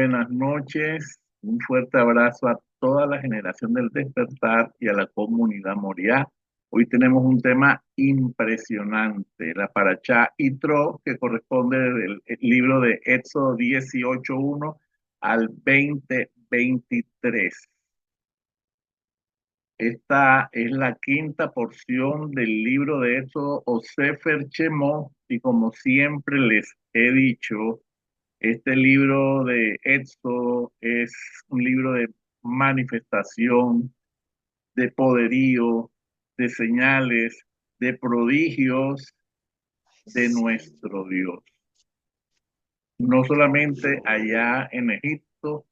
buenas noches. Un fuerte abrazo a toda la generación del despertar y a la comunidad Moriá. Hoy tenemos un tema impresionante, la Parashá Yitro, que corresponde del libro de Éxodo 18:1 al 20:23. Esta es la quinta porción del libro de Éxodo o Sefer Shemot, y como siempre les he dicho, este libro de Éxodo es un libro de manifestación, de poderío, de señales, de prodigios de nuestro Dios. No solamente allá en Egipto,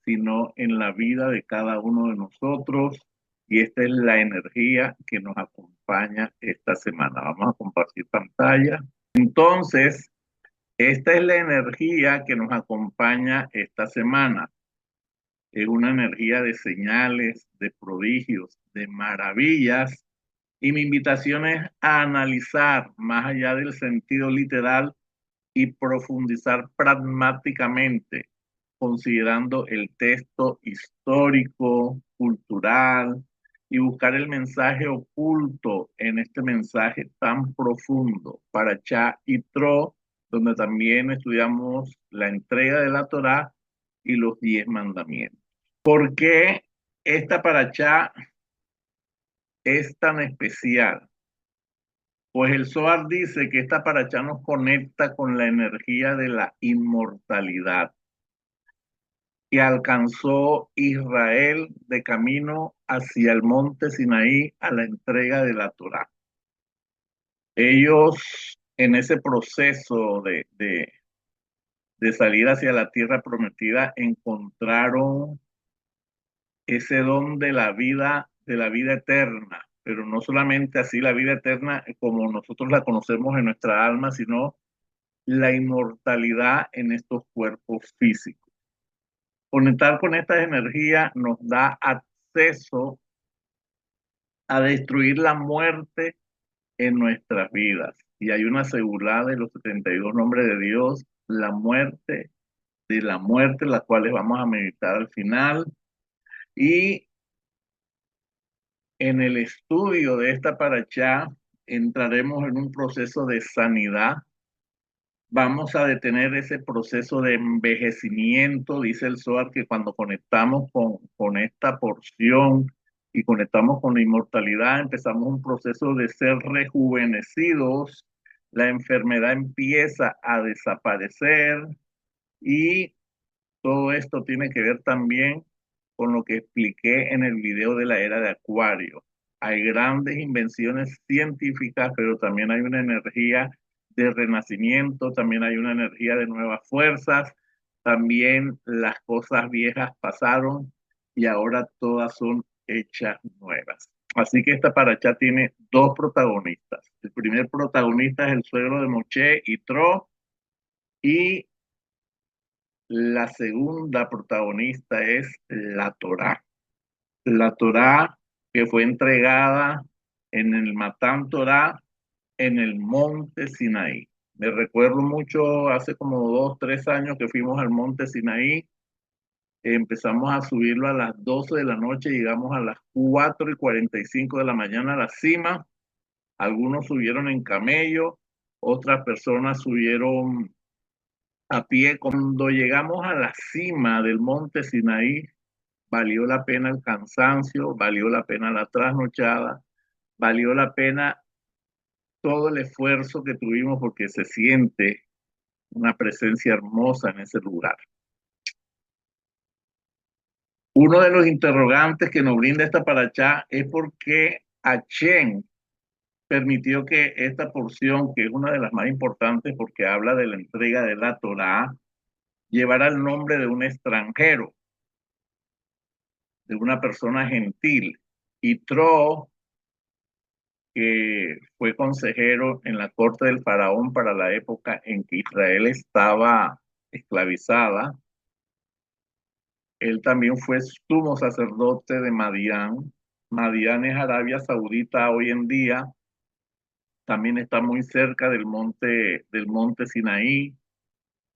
sino en la vida de cada uno de nosotros. Y esta es la energía que nos acompaña esta semana. Vamos a compartir pantalla. Entonces, esta es la energía que nos acompaña esta semana. Es una energía de señales, de prodigios, de maravillas. Y mi invitación es a analizar más allá del sentido literal y profundizar pragmáticamente, considerando el texto histórico, cultural y buscar el mensaje oculto en este mensaje tan profundo para Cha y Tro, donde también estudiamos la entrega de la Torá y los 10 mandamientos. ¿Por qué esta paracha es tan especial? Pues el Zohar dice que esta paracha nos conecta con la energía de la inmortalidad que alcanzó Israel de camino hacia el monte Sinaí a la entrega de la Torá. Ellos en ese proceso de salir hacia la tierra prometida encontraron ese don de la vida eterna, pero no solamente así la vida eterna como nosotros la conocemos en nuestra alma, sino la inmortalidad en estos cuerpos físicos. Conectar con estas energías nos da acceso a destruir la muerte en nuestras vidas. Y hay una segurada de los 72 nombres de Dios, la muerte, de la muerte, las cuales vamos a meditar al final. Y en el estudio de esta paracha entraremos en un proceso de sanidad. Vamos a detener ese proceso de envejecimiento, dice el Zohar, que cuando conectamos con esta porción y conectamos con la inmortalidad, empezamos un proceso de ser rejuvenecidos, la enfermedad empieza a desaparecer y todo esto tiene que ver también con lo que expliqué en el video de la era de Acuario. Hay grandes invenciones científicas, pero también hay una energía de renacimiento, también hay una energía de nuevas fuerzas, también las cosas viejas pasaron y ahora todas son hechas nuevas. Así que esta paracha tiene dos protagonistas. El primer protagonista es el suegro de Moshe, Yitro, y la segunda protagonista es la Torá. La Torá que fue entregada en el Matán Torá en el monte Sinaí. Me recuerdo mucho hace como 2, 3 años que fuimos al monte Sinaí. Empezamos a subirlo a las 12 de la noche, llegamos a las 4:45 de la mañana a la cima. Algunos subieron en camello, otras personas subieron a pie. Cuando llegamos a la cima del monte Sinaí, valió la pena el cansancio, valió la pena la trasnochada, valió la pena todo el esfuerzo que tuvimos porque se siente una presencia hermosa en ese lugar. Uno de los interrogantes que nos brinda esta paracha es por qué Hashem permitió que esta porción, que es una de las más importantes porque habla de la entrega de la Torá, llevara el nombre de un extranjero, de una persona gentil. Y Tro, que fue consejero en la corte del faraón para la época en que Israel estaba esclavizada. Él también fue sumo sacerdote de Madián. Madián es Arabia Saudita hoy en día. También está muy cerca del monte Sinaí.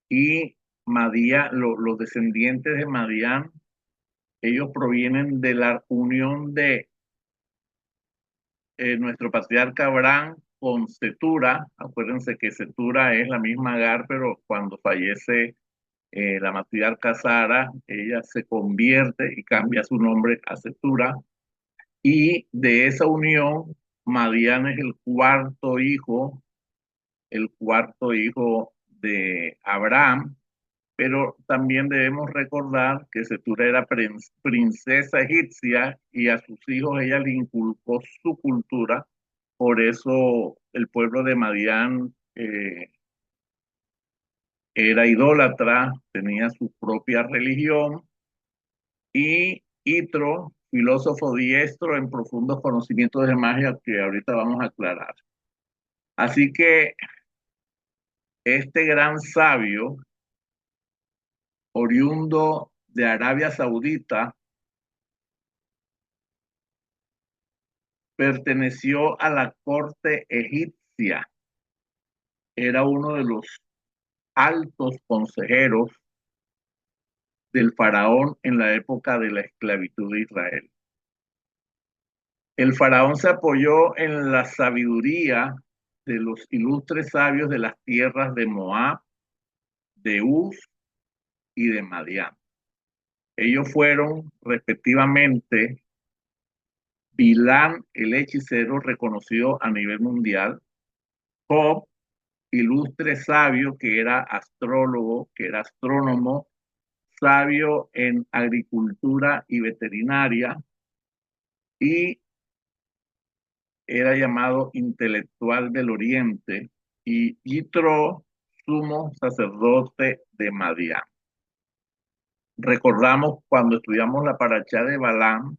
Y Los descendientes de Madián, ellos provienen de la unión de nuestro patriarca Abraham con Setura. Acuérdense que Setura es la misma Agar, pero cuando fallece la matriarca Sara, ella se convierte y cambia su nombre a Setura. Y de esa unión, Madián es el cuarto hijo de Abraham, pero también debemos recordar que Setura era princesa egipcia y a sus hijos ella le inculcó su cultura. Por eso el pueblo de Madián era idólatra, tenía su propia religión, y Itro, filósofo diestro en profundos conocimientos de magia que ahorita vamos a aclarar. Así que este gran sabio, oriundo de Arabia Saudita, perteneció a la corte egipcia. Era uno de los altos consejeros del faraón en la época de la esclavitud de Israel. El faraón se apoyó en la sabiduría de los ilustres sabios de las tierras de Moab, de Uz y de Madián. Ellos fueron respectivamente Bilán, el hechicero reconocido a nivel mundial; Job, ilustre sabio que era astrólogo, que era astrónomo, sabio en agricultura y veterinaria, y era llamado intelectual del Oriente; y Yitro, sumo sacerdote de Madián. Recordamos cuando estudiamos la parashá de Balaam,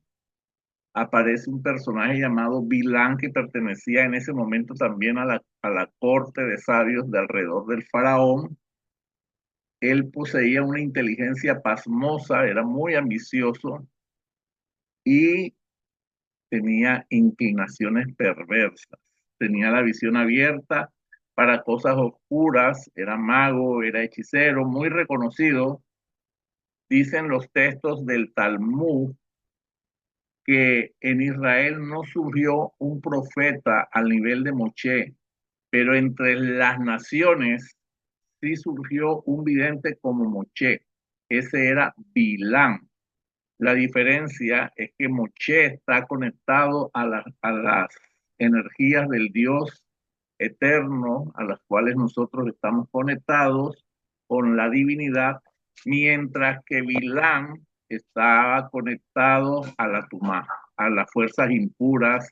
aparece un personaje llamado Bilán que pertenecía en ese momento también a la corte de sabios de alrededor del faraón. Él poseía una inteligencia pasmosa, era muy ambicioso y tenía inclinaciones perversas. Tenía la visión abierta para cosas oscuras, era mago, era hechicero, muy reconocido. Dicen los textos del Talmud que en Israel no surgió un profeta al nivel de Moshe, pero entre las naciones sí surgió un vidente como Moshe. Ese era Bilán. La diferencia es que Moshe está conectado a las energías del Dios eterno, a las cuales nosotros estamos conectados con la divinidad, mientras que Bilán estaba conectado a la Tumá, a las fuerzas impuras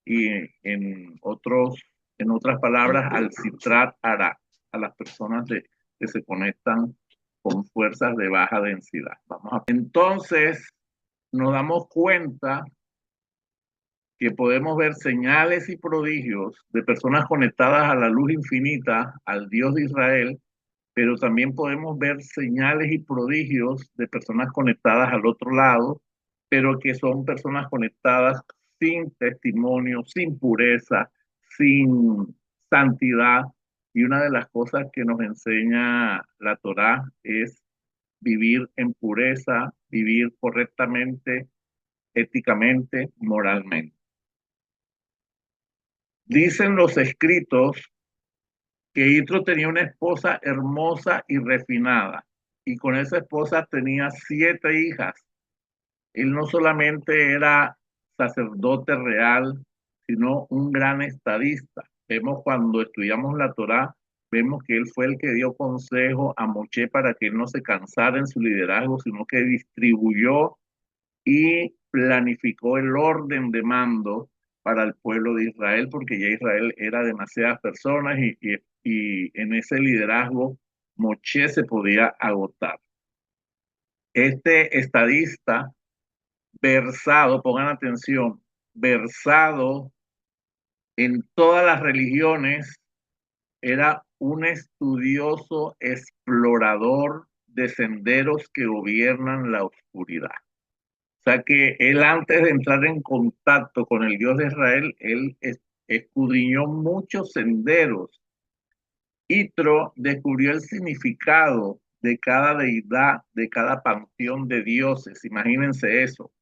y en otras palabras, al Sitrat Ara, a las personas que se conectan con fuerzas de baja densidad. Entonces, nos damos cuenta que podemos ver señales y prodigios de personas conectadas a la luz infinita, al Dios de Israel, pero también podemos ver señales y prodigios de personas conectadas al otro lado, pero que son personas conectadas sin testimonio, sin pureza, sin santidad. Y una de las cosas que nos enseña la Torá es vivir en pureza, vivir correctamente, éticamente, moralmente. Dicen los escritos que Yitro tenía una esposa hermosa y refinada, y con esa esposa tenía 7 hijas. Él no solamente era sacerdote real, sino un gran estadista. Vemos cuando estudiamos la Torá, vemos que él fue el que dio consejo a Moshe para que él no se cansara en su liderazgo, sino que distribuyó y planificó el orden de mando para el pueblo de Israel, porque ya Israel era demasiadas personas y en ese liderazgo Moshe se podía agotar. Este estadista versado, pongan atención, versado en todas las religiones, era un estudioso explorador de senderos que gobiernan la oscuridad. O sea que él, antes de entrar en contacto con el Dios de Israel, él escudriñó muchos senderos. Yitro descubrió el significado de cada deidad, de cada panteón de dioses. Imagínense eso.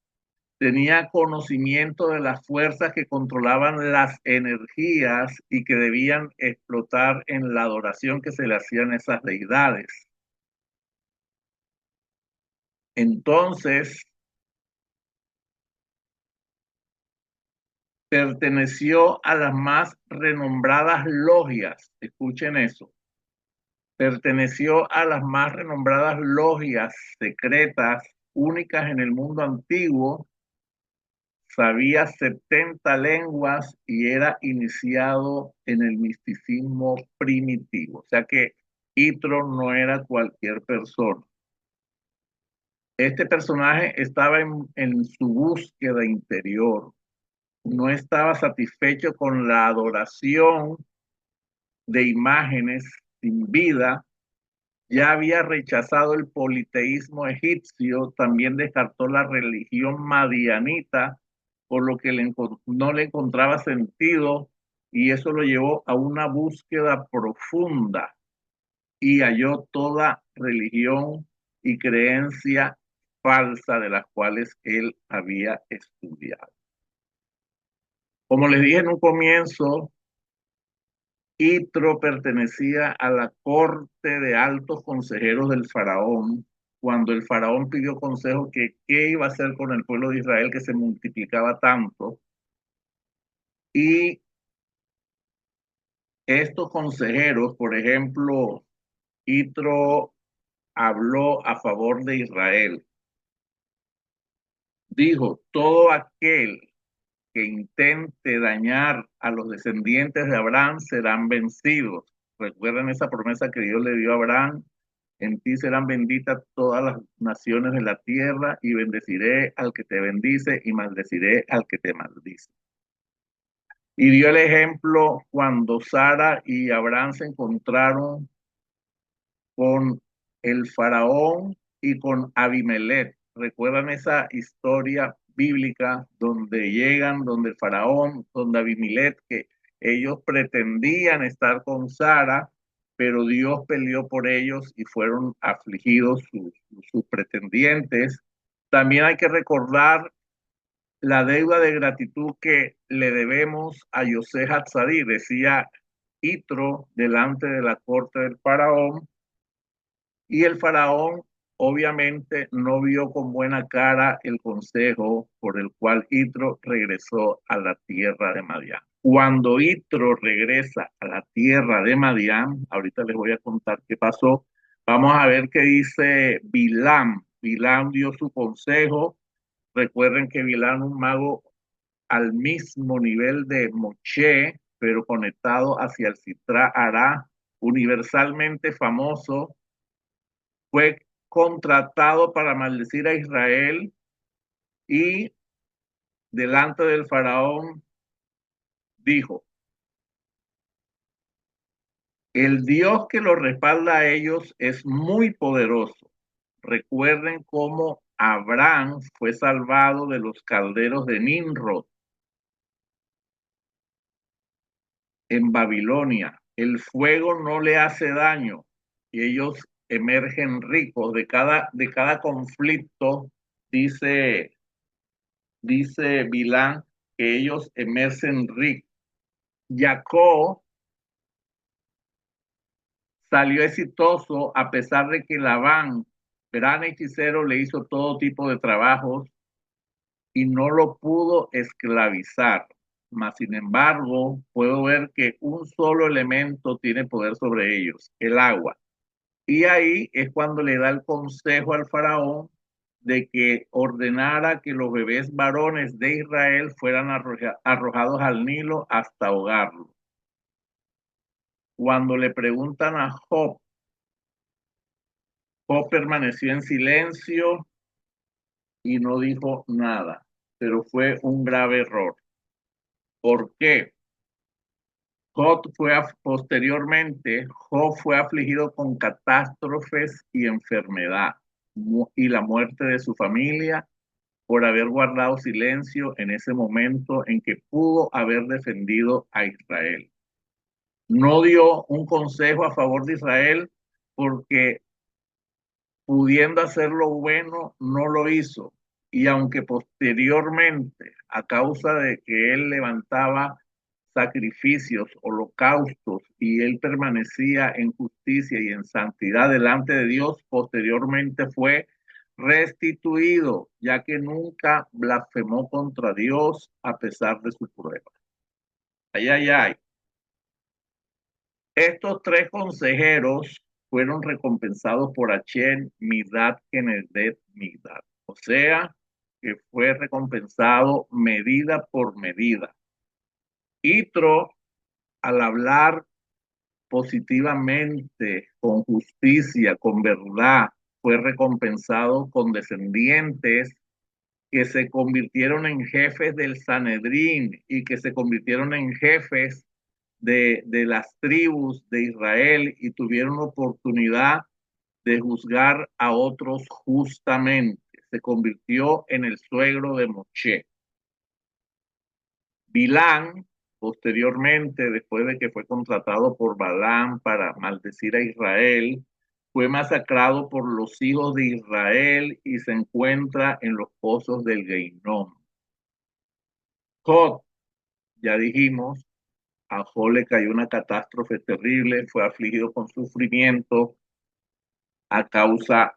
Tenía conocimiento de las fuerzas que controlaban las energías y que debían explotar en la adoración que se le hacían a esas deidades. Entonces, perteneció a las más renombradas logias, escuchen eso, perteneció a las más renombradas logias secretas, únicas en el mundo antiguo, sabía 70 lenguas y era iniciado en el misticismo primitivo. O sea que Itro no era cualquier persona. Este personaje estaba en su búsqueda interior, no estaba satisfecho con la adoración de imágenes sin vida, ya había rechazado el politeísmo egipcio, también descartó la religión madianita, por lo que no le encontraba sentido y eso lo llevó a una búsqueda profunda y halló toda religión y creencia falsa de las cuales él había estudiado. Como les dije en un comienzo, Itro pertenecía a la corte de altos consejeros del faraón, cuando el faraón pidió consejo que qué iba a hacer con el pueblo de Israel que se multiplicaba tanto. Y estos consejeros, por ejemplo, Itro habló a favor de Israel. Dijo, todo aquel que intente dañar a los descendientes de Abraham serán vencidos. Recuerden esa promesa que Dios le dio a Abraham. En ti serán benditas todas las naciones de la tierra y bendeciré al que te bendice y maldeciré al que te maldice. Y dio el ejemplo cuando Sara y Abraham se encontraron con el faraón y con Abimelech. ¿Recuerdan esa historia bíblica donde llegan, donde el faraón, donde Abimelech, que ellos pretendían estar con Sara, pero Dios peleó por ellos y fueron afligidos sus pretendientes? También hay que recordar la deuda de gratitud que le debemos a José Hatzadí, decía Itro delante de la corte del faraón, y el faraón obviamente no vio con buena cara el consejo por el cual Itro regresó a la tierra de Madián. Cuando Itro regresa a la tierra de Madián, ahorita les voy a contar qué pasó, vamos a ver qué dice Bilam. Bilam dio su consejo. Recuerden que Bilam, un mago al mismo nivel de Moshe, pero conectado hacia el Sitra Hará, universalmente famoso, fue contratado para maldecir a Israel y delante del faraón dijo, el Dios que los respalda a ellos es muy poderoso. Recuerden cómo Abraham fue salvado de los calderos de Nimrod en Babilonia. El fuego no le hace daño y ellos emergen ricos de cada conflicto, dice Bilán, que ellos emergen ricos. Jacob salió exitoso a pesar de que Labán, gran hechicero, le hizo todo tipo de trabajos y no lo pudo esclavizar. Mas, sin embargo, puedo ver que un solo elemento tiene poder sobre ellos, el agua. Y ahí es cuando le da el consejo al faraón de que ordenara que los bebés varones de Israel fueran arrojados al Nilo hasta ahogarlos. Cuando le preguntan a Job, Job permaneció en silencio y no dijo nada, pero fue un grave error. ¿Por qué? Job fue afligido con catástrofes y enfermedad y la muerte de su familia por haber guardado silencio en ese momento en que pudo haber defendido a Israel. No dio un consejo a favor de Israel porque pudiendo hacer lo bueno, no lo hizo. Y aunque posteriormente, a causa de que él levantaba sacrificios, holocaustos, y él permanecía en justicia y en santidad delante de Dios, posteriormente fue restituido, ya que nunca blasfemó contra Dios a pesar de su prueba. Ay, ay, ay. Estos tres consejeros fueron recompensados por Hashem Midat Kenedet Midat. O sea, que fue recompensado medida por medida. Yitro, al hablar positivamente, con justicia, con verdad, fue recompensado con descendientes que se convirtieron en jefes del Sanedrín y que se convirtieron en jefes de las tribus de Israel y tuvieron oportunidad de juzgar a otros justamente. Se convirtió en el suegro de Moshe. Bilán, posteriormente, después de que fue contratado por Balaam para maldecir a Israel, fue masacrado por los hijos de Israel y se encuentra en los pozos del Geinón. Jod, ya dijimos, a Jod le cayó una catástrofe terrible, fue afligido con sufrimiento a causa,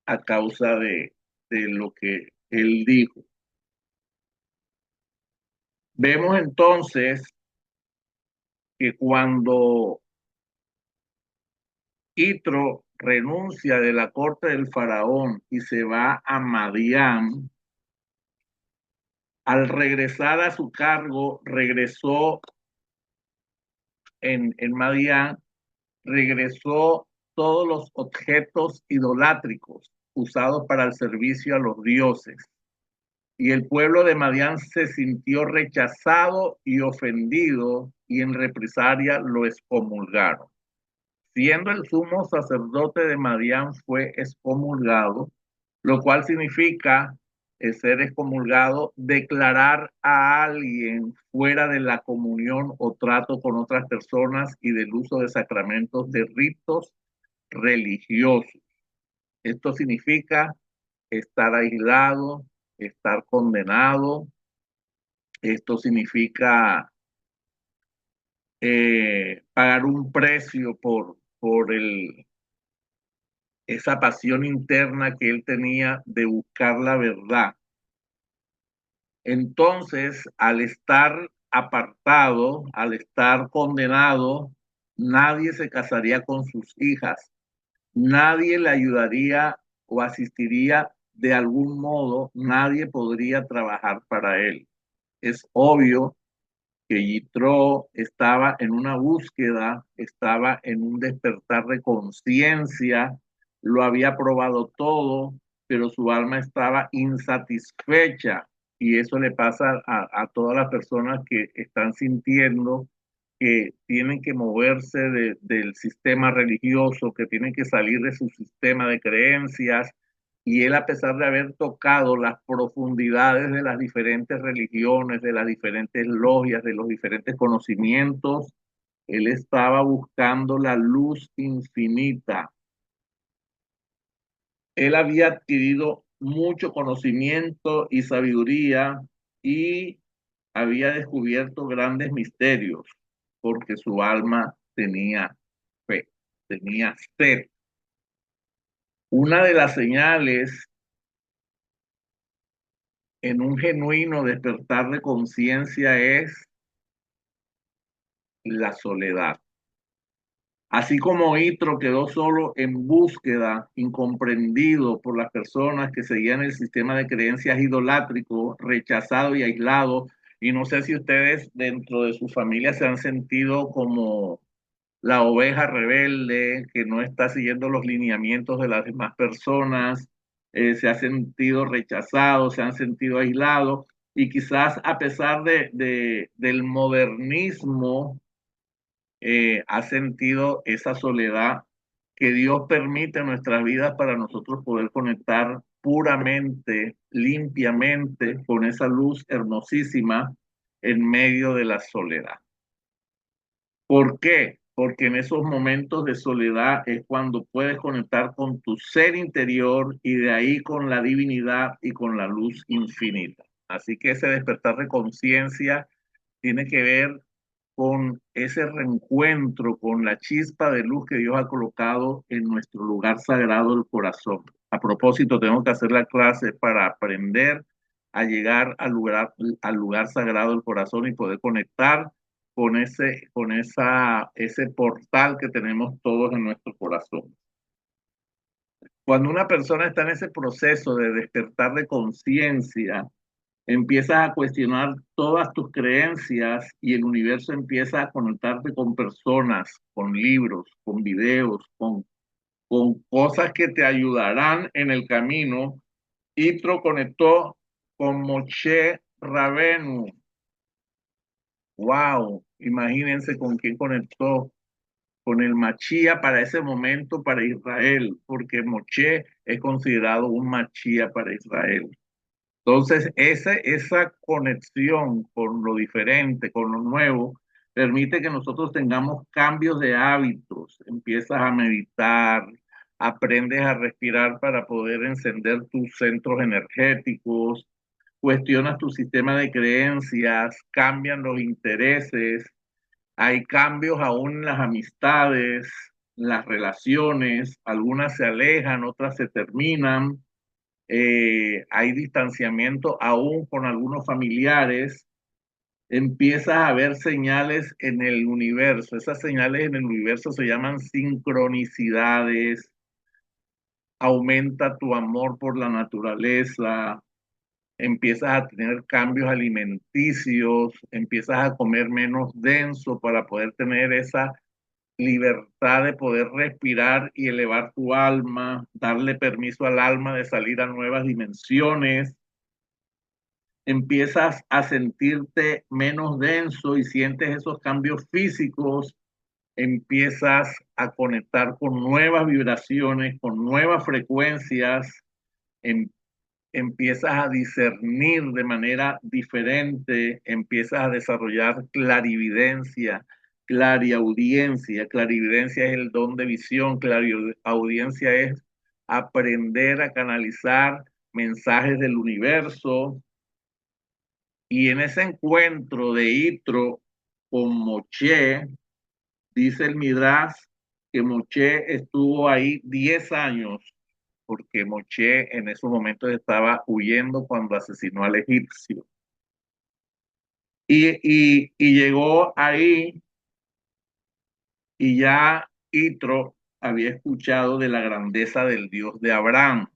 a causa de lo que él dijo. Vemos entonces que cuando Yitro renuncia de la corte del faraón y se va a Madián, al regresar a su cargo, regresó en Madián, regresó todos los objetos idolátricos usados para el servicio a los dioses. Y el pueblo de Madián se sintió rechazado y ofendido y en represalia lo excomulgaron. Siendo el sumo sacerdote de Madián fue excomulgado, lo cual significa ser excomulgado, declarar a alguien fuera de la comunión o trato con otras personas y del uso de sacramentos de ritos religiosos. Esto significa estar aislado, estar condenado. Esto significa pagar un precio por esa pasión interna que él tenía de buscar la verdad. Entonces, al estar apartado, al estar condenado, nadie se casaría con sus hijas, nadie le ayudaría o asistiría de algún modo, nadie podría trabajar para él. Es obvio que Yitro estaba en una búsqueda, estaba en un despertar de conciencia, lo había probado todo, pero su alma estaba insatisfecha. Y eso le pasa a todas las personas que están sintiendo que tienen que moverse del sistema religioso, que tienen que salir de su sistema de creencias. Y él, a pesar de haber tocado las profundidades de las diferentes religiones, de las diferentes logias, de los diferentes conocimientos, él estaba buscando la luz infinita. Él había adquirido mucho conocimiento y sabiduría y había descubierto grandes misterios porque su alma tenía fe, tenía sed. Una de las señales en un genuino despertar de conciencia es la soledad. Así como Itro quedó solo en búsqueda, incomprendido por las personas que seguían el sistema de creencias idolátrico, rechazado y aislado, y no sé si ustedes dentro de su familia se han sentido como la oveja rebelde que no está siguiendo los lineamientos de las demás personas, se ha sentido rechazado, se han sentido aislados, y quizás a pesar del modernismo, ha sentido esa soledad que Dios permite en nuestras vidas para nosotros poder conectar puramente, limpiamente, con esa luz hermosísima en medio de la soledad. ¿Por qué? porque en esos momentos de soledad es cuando puedes conectar con tu ser interior y de ahí con la divinidad y con la luz infinita. Así que ese despertar de conciencia tiene que ver con ese reencuentro con la chispa de luz que Dios ha colocado en nuestro lugar sagrado del corazón. A propósito, tengo que hacer la clase para aprender a llegar al lugar sagrado del corazón y poder conectar ese portal que tenemos todos en nuestro corazón. Cuando una persona está en ese proceso de despertar de conciencia, empiezas a cuestionar todas tus creencias y el universo empieza a conectarte con personas, con libros, con videos, con cosas que te ayudarán en el camino. Itro conectó con Moshe Rabenu. Wow, imagínense con quién conectó, con el Machía para ese momento para Israel, porque Moshe es considerado un Machía para Israel. Entonces, esa conexión con lo diferente, con lo nuevo, permite que nosotros tengamos cambios de hábitos. Empiezas a meditar, aprendes a respirar para poder encender tus centros energéticos, cuestionas tu sistema de creencias, cambian los intereses, hay cambios aún en las amistades, las relaciones, algunas se alejan, otras se terminan, hay distanciamiento aún con algunos familiares, empiezas a ver señales en el universo. Esas señales en el universo se llaman sincronicidades, aumenta tu amor por la naturaleza, empiezas a tener cambios alimenticios, empiezas a comer menos denso para poder tener esa libertad de poder respirar y elevar tu alma, darle permiso al alma de salir a nuevas dimensiones, empiezas a sentirte menos denso y sientes esos cambios físicos, empiezas a conectar con nuevas vibraciones, con nuevas frecuencias, em- empiezas a discernir de manera diferente, empiezas a desarrollar clarividencia, clariaudiencia. Clarividencia es el don de visión, clariaudiencia es aprender a canalizar mensajes del universo, y en ese encuentro de Itro con Moche, dice el Midrash que Moche estuvo ahí 10 años, porque Moche en esos momentos estaba huyendo cuando asesinó al egipcio. Y llegó ahí y ya Itro había escuchado de la grandeza del Dios de Abraham,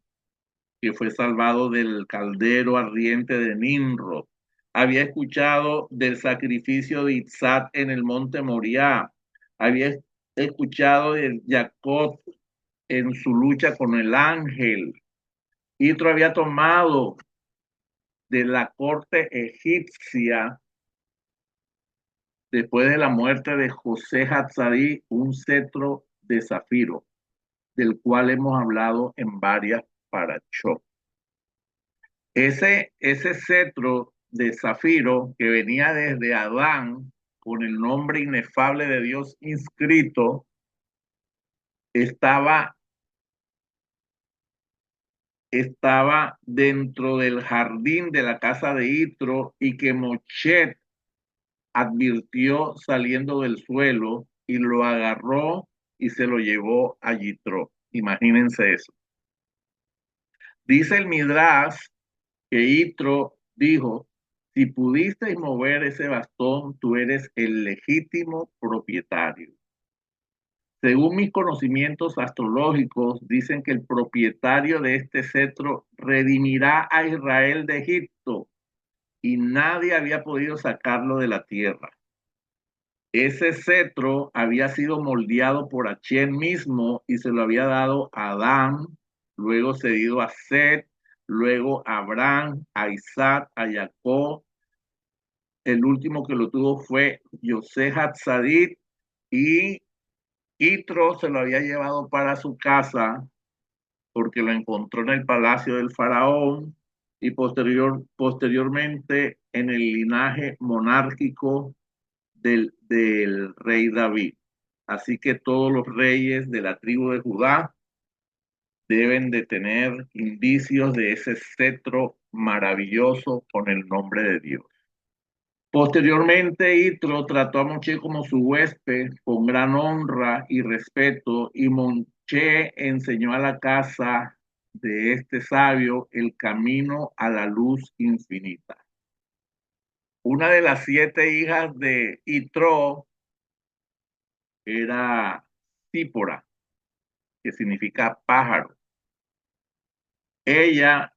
que fue salvado del caldero ardiente de Nimrod. Había escuchado del sacrificio de Isaac en el monte Moriah. Había escuchado de Jacob en su lucha con el ángel. Itro había tomado de la corte egipcia, después de la muerte de José Hatzarí, un cetro de zafiro, del cual hemos hablado en varias parashot. Ese cetro de zafiro que venía desde Adán con el nombre inefable de Dios inscrito, estaba, estaba dentro del jardín de la casa de Itro y que Moshe advirtió saliendo del suelo y lo agarró y se lo llevó a Yitro. Imagínense eso. Dice el Midrash que Itro dijo, si pudisteis mover ese bastón, tú eres el legítimo propietario. Según mis conocimientos astrológicos, dicen que el propietario de este cetro redimirá a Israel de Egipto y nadie había podido sacarlo de la tierra. Ese cetro había sido moldeado por Achén mismo y se lo había dado a Adán, luego cedido a Set, luego a Abraham, a Isaac, a Jacob. El último que lo tuvo fue Yosef Hatzadit y Itro se lo había llevado para su casa porque lo encontró en el palacio del faraón y posteriormente en el linaje monárquico del rey David. Así que todos los reyes de la tribu de Judá deben de tener indicios de ese cetro maravilloso con el nombre de Dios. Posteriormente, Itro trató a Moche como su huésped con gran honra y respeto, y Moche enseñó a la casa de este sabio el camino a la luz infinita. Una de las 7 hijas de Itro era Sípora, que significa pájaro. Ella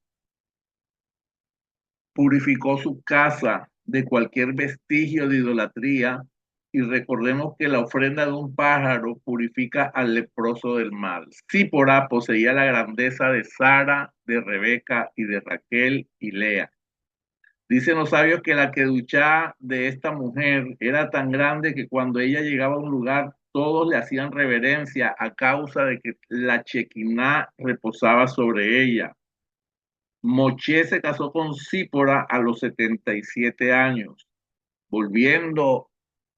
purificó su casa de cualquier vestigio de idolatría, y recordemos que la ofrenda de un pájaro purifica al leproso del mal. Sípora poseía la grandeza de Sara, de Rebeca y de Raquel y Lea. Dicen los sabios que la queduchá de esta mujer era tan grande que cuando ella llegaba a un lugar, todos le hacían reverencia a causa de que la Chequiná reposaba sobre ella. Moché se casó con Sípora a los 77 años. Volviendo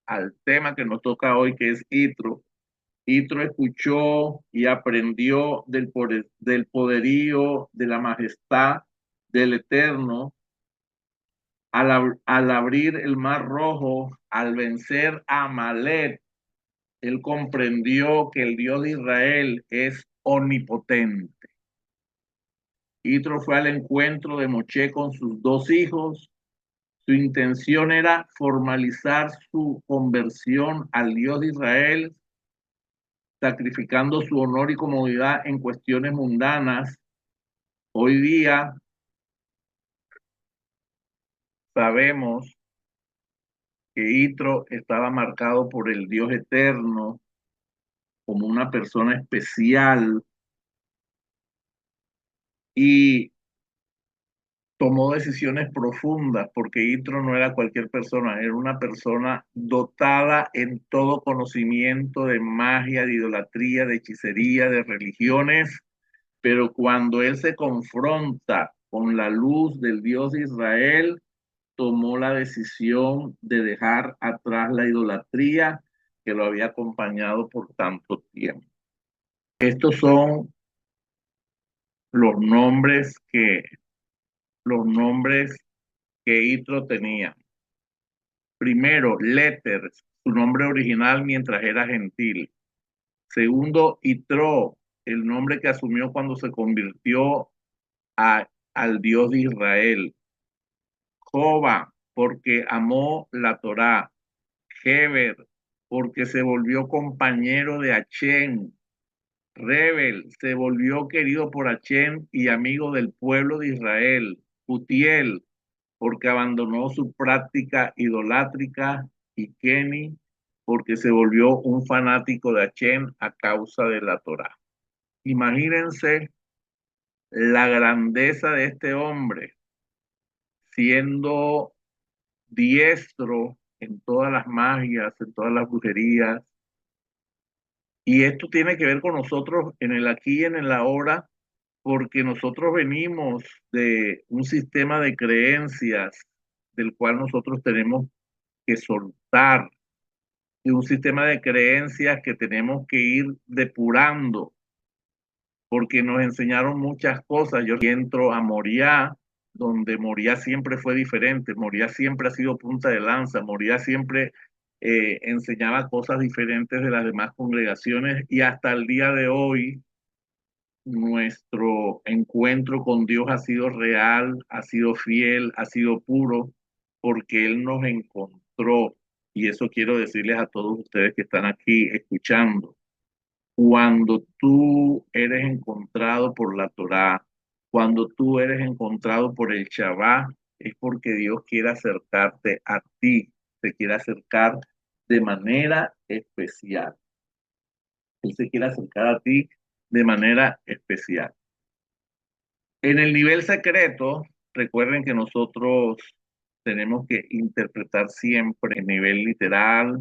al tema que nos toca hoy, que es Itro. Itro escuchó y aprendió del poderío, de la majestad del Eterno al abrir el mar rojo, al vencer a Amalek. Él comprendió que el Dios de Israel es omnipotente. Itro fue al encuentro de Moché con sus 2 hijos. Su intención era formalizar su conversión al Dios de Israel, sacrificando su honor y comodidad en cuestiones mundanas. Hoy día sabemos que Itro estaba marcado por el Dios eterno como una persona especial, y tomó decisiones profundas, porque Itro no era cualquier persona, era una persona dotada en todo conocimiento de magia, de idolatría, de hechicería, de religiones. Pero cuando él se confronta con la luz del Dios de Israel, tomó la decisión de dejar atrás la idolatría que lo había acompañado por tanto tiempo. Estos son los nombres que, los nombres que Itro tenía. Primero, Letters, su nombre original mientras era gentil. Segundo, Itro, el nombre que asumió cuando se convirtió al Dios de Israel. Joba, porque amó la Torá. Heber, porque se volvió compañero de Achén. Rebel, se volvió querido por Achén y amigo del pueblo de Israel. Utiel, porque abandonó su práctica idolátrica. Y Kenny, porque se volvió un fanático de Achén a causa de la Torá. Imagínense la grandeza de este hombre, siendo diestro en todas las magias, en todas las brujerías. Y esto tiene que ver con nosotros en el aquí y en el ahora, porque nosotros venimos de un sistema de creencias del cual nosotros tenemos que soltar, de un sistema de creencias que tenemos que ir depurando, porque nos enseñaron muchas cosas. Yo entro a Moriah, donde Moriah siempre fue diferente, Moriah siempre ha sido punta de lanza, Moriah siempre enseñaba cosas diferentes de las demás congregaciones, y hasta el día de hoy nuestro encuentro con Dios ha sido real, ha sido fiel, ha sido puro, porque Él nos encontró. Y eso quiero decirles a todos ustedes que están aquí escuchando. Cuando tú eres encontrado por la Torá, cuando tú eres encontrado por el Shabbat, es porque Dios quiere acercarte a ti, te quiere acercar de manera especial. Él se quiere acercar a ti de manera especial. En el nivel secreto, recuerden que nosotros tenemos que interpretar siempre el nivel literal,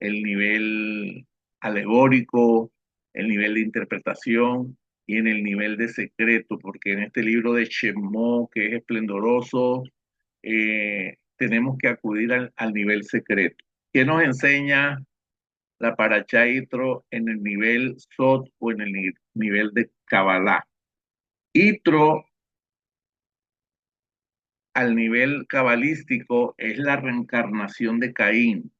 el nivel alegórico, el nivel de interpretación y en el nivel de secreto, porque en este libro de Shemó, que es esplendoroso, tenemos que acudir al nivel secreto. ¿Qué nos enseña la paracha Itro en el nivel Sot o en el nivel de Kabbalah. Itro al nivel cabalístico es la reencarnación de Caín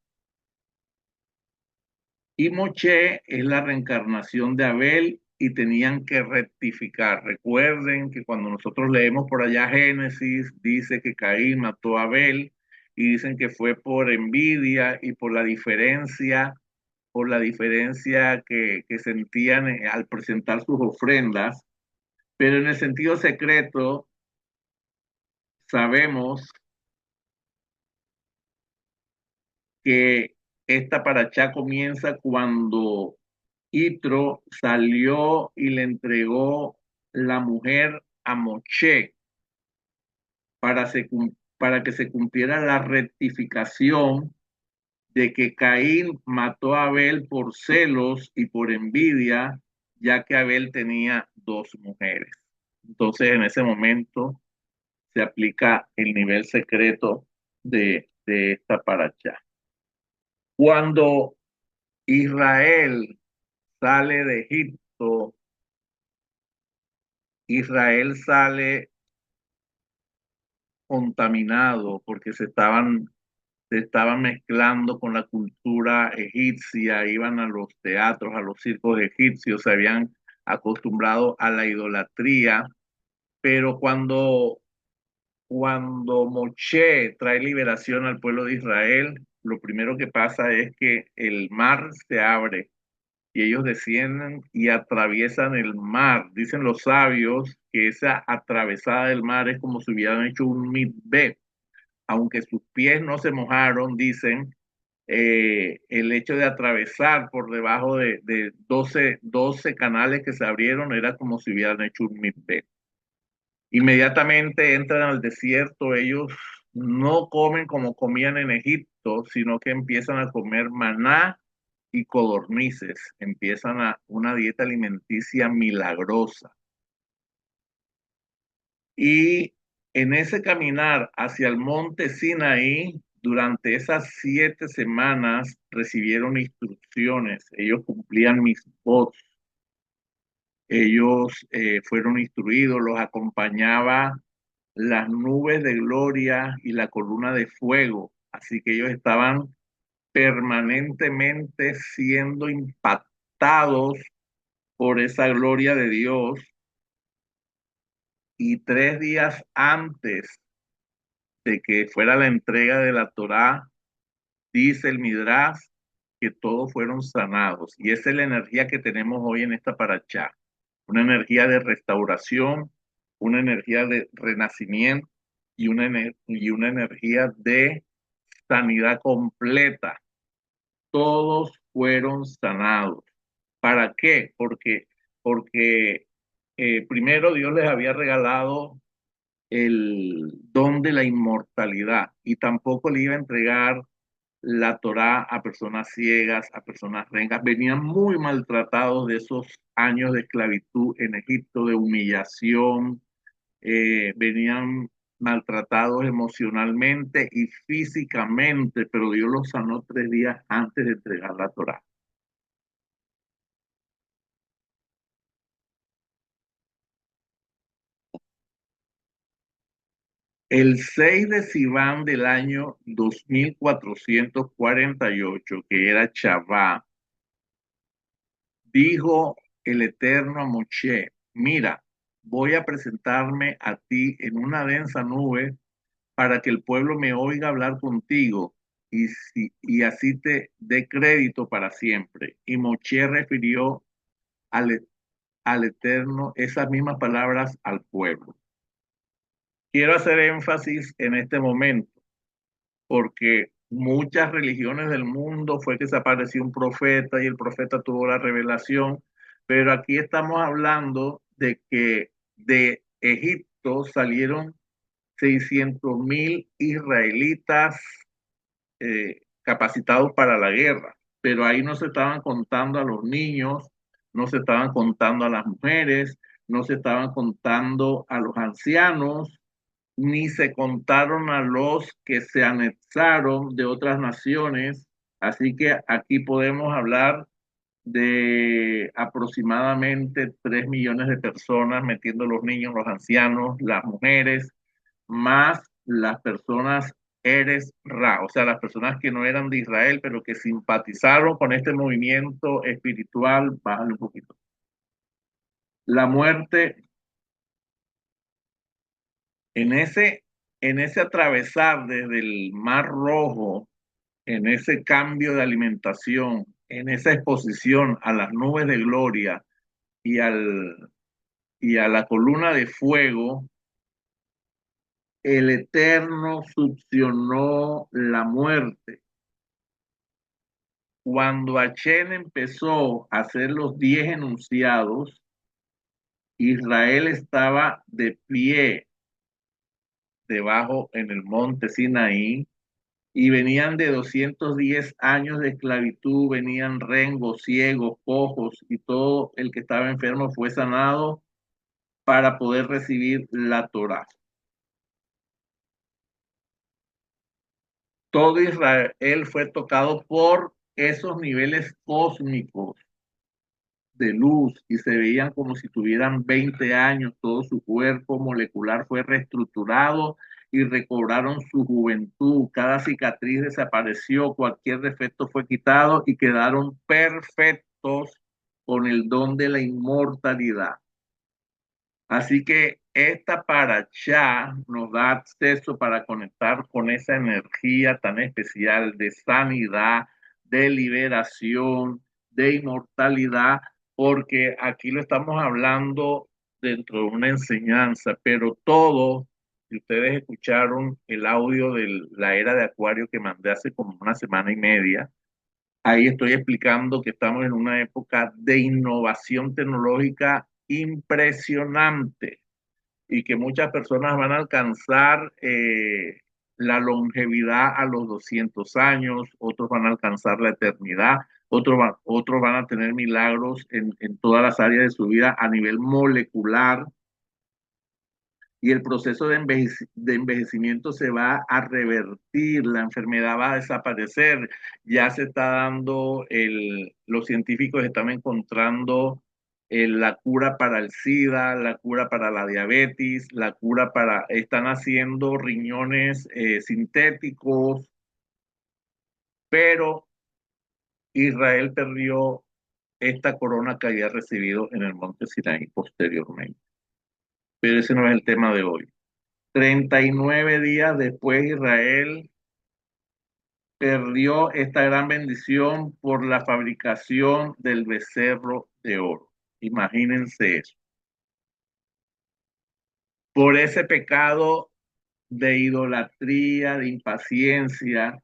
y Moché es la reencarnación de Abel y tenían que rectificar. Recuerden que cuando nosotros leemos por allá Génesis, dice que Caín mató a Abel y dicen que fue por envidia y por la diferencia que sentían al presentar sus ofrendas, pero en el sentido secreto sabemos que esta paracha comienza cuando Itro salió y le entregó la mujer a Moshe para que se cumpliera la rectificación de que Caín mató a Abel por celos y por envidia, ya que Abel tenía dos mujeres. Entonces, en ese momento se aplica el nivel secreto de esta paracha. Cuando Israel sale de Egipto, Israel sale contaminado porque se estaban mezclando con la cultura egipcia, iban a los teatros, a los circos egipcios, se habían acostumbrado a la idolatría, pero cuando Moshe trae liberación al pueblo de Israel, lo primero que pasa es que el mar se abre y ellos descienden y atraviesan el mar. Dicen los sabios que esa atravesada del mar es como si hubieran hecho un mikveh, aunque sus pies no se mojaron, dicen, el hecho de atravesar por debajo de 12 canales que se abrieron era como si hubieran hecho un mikveh. Inmediatamente entran al desierto, ellos no comen como comían en Egipto, sino que empiezan a comer maná y codornices, empiezan a una dieta alimenticia milagrosa. Y en ese caminar hacia el monte Sinaí, durante esas 7 semanas recibieron instrucciones, ellos cumplían mis votos, ellos fueron instruidos, los acompañaba las nubes de gloria y la columna de fuego, así que ellos estaban permanentemente siendo impactados por esa gloria de Dios y 3 días antes de que fuera la entrega de la Torá, dice el Midrash que todos fueron sanados. Y esa es la energía que tenemos hoy en esta paracha. Una energía de restauración, una energía de renacimiento y una energía de sanidad completa. Todos fueron sanados. ¿Para qué? Porque primero Dios les había regalado el don de la inmortalidad y tampoco le iba a entregar la Torá a personas ciegas, a personas rengas. Venían muy maltratados de esos años de esclavitud en Egipto, de humillación, venían maltratados emocionalmente y físicamente, pero Dios los sanó 3 días antes de entregar la Torá. El 6 de Sivan del año 2448, que era Shabbat, dijo el Eterno a Moshe, mira, voy a presentarme a ti en una densa nube para que el pueblo me oiga hablar contigo y así te dé crédito para siempre. Y Moshe refirió al, al Eterno esas mismas palabras al pueblo. Quiero hacer énfasis en este momento porque muchas religiones del mundo fue que se apareció un profeta y el profeta tuvo la revelación, pero aquí estamos hablando de que de Egipto salieron 600.000 israelitas capacitados para la guerra, pero ahí no se estaban contando a los niños, no se estaban contando a las mujeres, no se estaban contando a los ancianos, ni se contaron a los que se anexaron de otras naciones Así que aquí podemos hablar de aproximadamente 3 millones de personas, metiendo los niños, los ancianos, las mujeres, más las personas Eres Ra, o sea, las personas que no eran de Israel, pero que simpatizaron con este movimiento espiritual. Bájale un poquito. La muerte en ese atravesar desde el Mar Rojo, en ese cambio de alimentación, en esa exposición a las nubes de gloria y y a la columna de fuego, el Eterno succionó la muerte. Cuando Achén empezó a hacer los 10 enunciados, Israel estaba de pie debajo en el monte Sinaí y venían de 210 años de esclavitud, venían rengos, ciegos, cojos y todo el que estaba enfermo fue sanado para poder recibir la Torá. Todo Israel fue tocado por esos niveles cósmicos de luz y se veían como si tuvieran 20 años, todo su cuerpo molecular fue reestructurado y recobraron su juventud, cada cicatriz desapareció, cualquier defecto fue quitado y quedaron perfectos con el don de la inmortalidad. Así que esta paracha nos da acceso para conectar con esa energía tan especial de sanidad, de liberación, de inmortalidad, porque aquí lo estamos hablando dentro de una enseñanza, pero todo, si ustedes escucharon el audio de la era de Acuario que mandé hace como una semana y media, ahí estoy explicando que estamos en una época de innovación tecnológica impresionante y que muchas personas van a alcanzar la longevidad a los 200 años, otros van a alcanzar la eternidad, otros van a tener milagros en todas las áreas de su vida a nivel molecular y el proceso de envejecimiento se va a revertir, la enfermedad va a desaparecer, ya se está dando, los científicos están encontrando la cura para el SIDA, la cura para la diabetes, están haciendo riñones sintéticos, pero Israel perdió esta corona que había recibido en el monte Sinaí posteriormente. Pero ese no es el tema de hoy. 39 días después Israel perdió esta gran bendición por la fabricación del becerro de oro. Imagínense eso. Por ese pecado de idolatría, de impaciencia,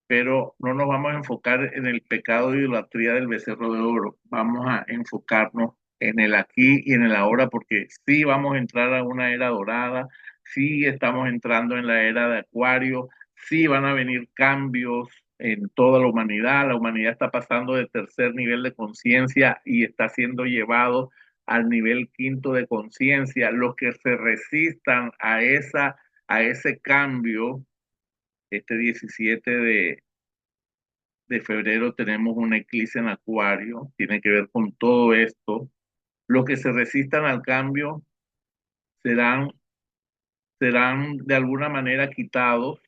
pero no nos vamos a enfocar en el pecado de idolatría del becerro de oro, vamos a enfocarnos en el aquí y en el ahora, porque sí vamos a entrar a una era dorada, sí estamos entrando en la era de Acuario, sí van a venir cambios en toda la humanidad está pasando de tercer nivel de conciencia y está siendo llevado al nivel quinto de conciencia. Los que se resistan a ese cambio, este 17 de febrero tenemos un eclipse en Acuario, tiene que ver con todo esto. Los que se resistan al cambio serán, serán de alguna manera quitados,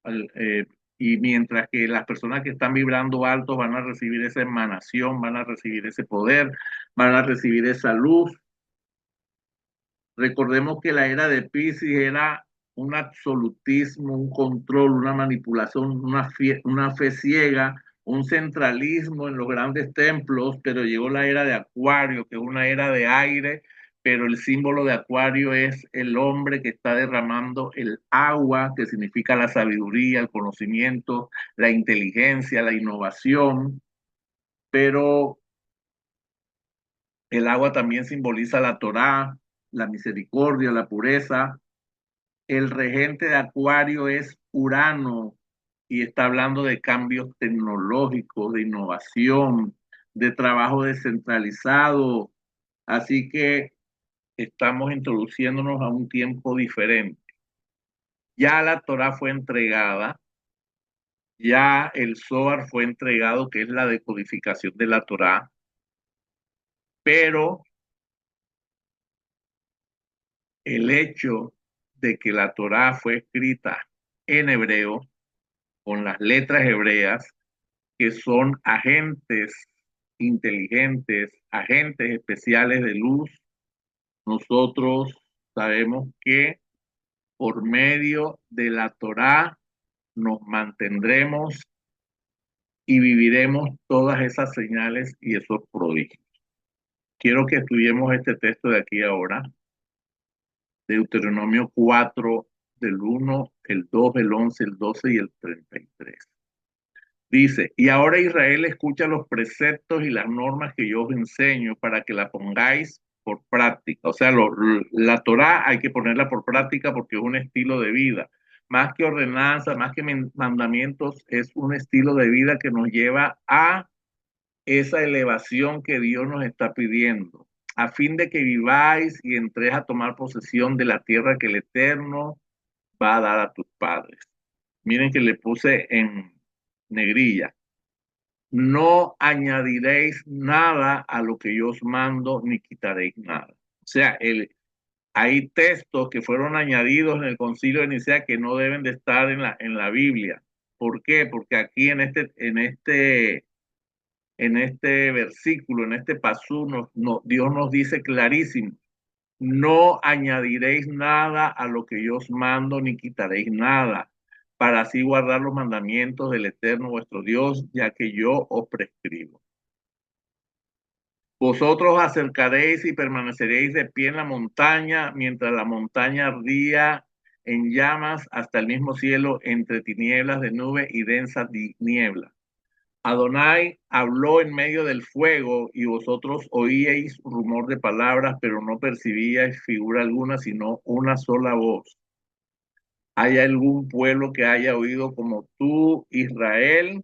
al- eh, y mientras que las personas que están vibrando altos van a recibir esa emanación, van a recibir ese poder, van a recibir esa luz. Recordemos que la era de Pisces era un absolutismo, un control, una manipulación, una fe ciega, un centralismo en los grandes templos, pero llegó la era de Acuario, que es una era de aire, pero el símbolo de Acuario es el hombre que está derramando el agua, que significa la sabiduría, el conocimiento, la inteligencia, la innovación, pero el agua también simboliza la Torá, la misericordia, la pureza. El regente de Acuario es Urano y está hablando de cambios tecnológicos, de innovación, de trabajo descentralizado. Así que estamos introduciéndonos a un tiempo diferente. Ya la Torá fue entregada, ya el Zohar fue entregado, que es la decodificación de la Torá, pero el hecho de que la Torá fue escrita en hebreo, con las letras hebreas, que son agentes inteligentes, agentes especiales de luz, nosotros sabemos que por medio de la Torá nos mantendremos y viviremos todas esas señales y esos prodigios. Quiero que estudiemos este texto de aquí ahora, Deuteronomio 4, del 1, el 2, el 11, el 12 y el 33. Dice, y ahora Israel escucha los preceptos y las normas que yo os enseño para que la pongáis por práctica. O sea, la Torá hay que ponerla por práctica porque es un estilo de vida. Más que ordenanza, más que mandamientos, es un estilo de vida que nos lleva a esa elevación que Dios nos está pidiendo, a fin de que viváis y entréis a tomar posesión de la tierra que el Eterno va a dar a tus padres. Miren que le puse en negrilla. No añadiréis nada a lo que yo os mando, ni quitaréis nada. O sea, hay textos que fueron añadidos en el concilio de Nicea que no deben de estar en la Biblia. ¿Por qué? Porque aquí en este versículo, en este pasú, Dios nos dice clarísimo, no añadiréis nada a lo que yo os mando, ni quitaréis nada, para así guardar los mandamientos del Eterno vuestro Dios, ya que yo os prescribo. Vosotros acercaréis y permaneceréis de pie en la montaña, mientras la montaña ardía en llamas hasta el mismo cielo, entre tinieblas de nube y densa niebla. Adonai habló en medio del fuego y vosotros oíais rumor de palabras, pero no percibíais figura alguna, sino una sola voz. ¿Hay algún pueblo que haya oído como tú, Israel?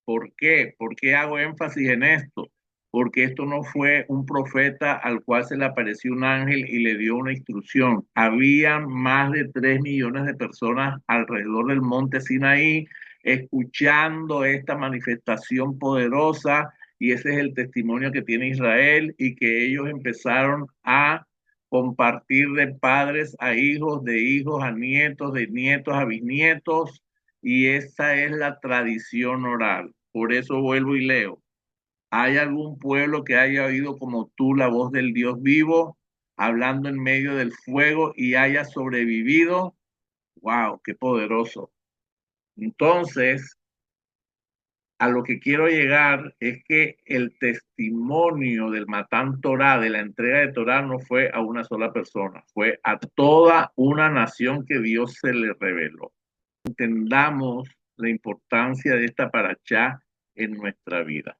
¿Por qué? ¿Por qué hago énfasis en esto? Porque esto no fue un profeta al cual se le apareció un ángel y le dio una instrucción. Había más de 3 millones de personas alrededor del monte Sinaí escuchando esta manifestación poderosa y ese es el testimonio que tiene Israel y que ellos empezaron a compartir de padres a hijos, de hijos a nietos, de nietos a bisnietos, y esa es la tradición oral. Por eso vuelvo y leo. ¿Hay algún pueblo que haya oído como tú la voz del Dios vivo, hablando en medio del fuego y haya sobrevivido? ¡Wow! ¡Qué poderoso! Entonces, a lo que quiero llegar es que el testimonio del Matán Torah, de la entrega de Torah, no fue a una sola persona, fue a toda una nación que Dios se le reveló. Entendamos la importancia de esta parachá en nuestra vida.